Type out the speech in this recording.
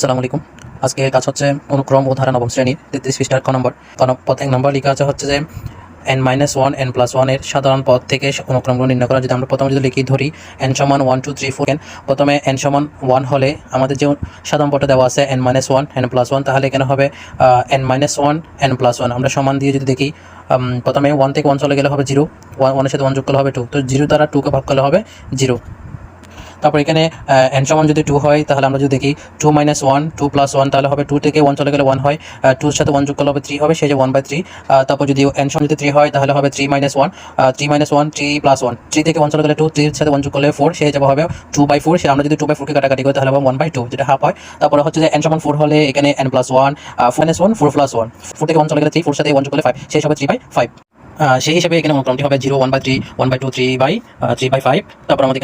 আসসালামু আলাইকুম। আজকে কাজ হচ্ছে অনুক্রম ও ধারা নবম শ্রেণীর 33 পৃষ্ঠার ক নম্বর। পথ 1 নম্বর লেখা আছে হচ্ছে যে n-1 n+1 এর সাধারণ পদ থেকে অনুক্রমগুলো নির্ণয় করা। যদি আমরা প্রথমে যদি লিখি ধরি n সমান 1 2 3 4 n, প্রথমে n সমান 1 হলে আমাদের যে সাধারণ পদটা দেওয়া আছে n-1 n+1, তাহলে এখানে হবে n-1 n+1। আমরা সমান দিয়ে যদি দেখি প্রথমে 1 থেকে 1 চলে গেলে হবে 0, 1 এর সাথে 1 যোগ করলে হবে 2, তো 0 দ্বারা 2 কে ভাগ করলে হবে 0। তারপর এখানে n সমান যদি 2 হয় তাহলে আমরা যদি দেখি 2 - 1 2 + 1, তাহলে হবে 2 থেকে 1 চলে গেলে 1 হয়, 2 এর সাথে 1 যোগ করলে হবে 3 হবে, সেই যে 1/3। তারপর যদি n সমান যদি 3 হয় তাহলে হবে 3 - 1 3 - 1 3 + 1, 3 থেকে 1 চলে গেলে 2, 3 এর সাথে 1 যোগ করলে 4, সেই যাবে হবে 2/4। সে আমরা যদি 2/4 কে কাটাকাটি করি তাহলে হবে 1/2, যেটা হাফ হয়। তারপরে হচ্ছে যে n সমান 4 হলে এখানে n+1 4 - 1 4 + 1, 4 থেকে 1 চলে গেলে 3, 4 এর সাথে 1 যোগ করলে 5, সেই হবে 3/5। সেই হিসাবে এখানে অনুক্রমটি হবে 0 1/3 1/2 3/5। তারপর আমাদের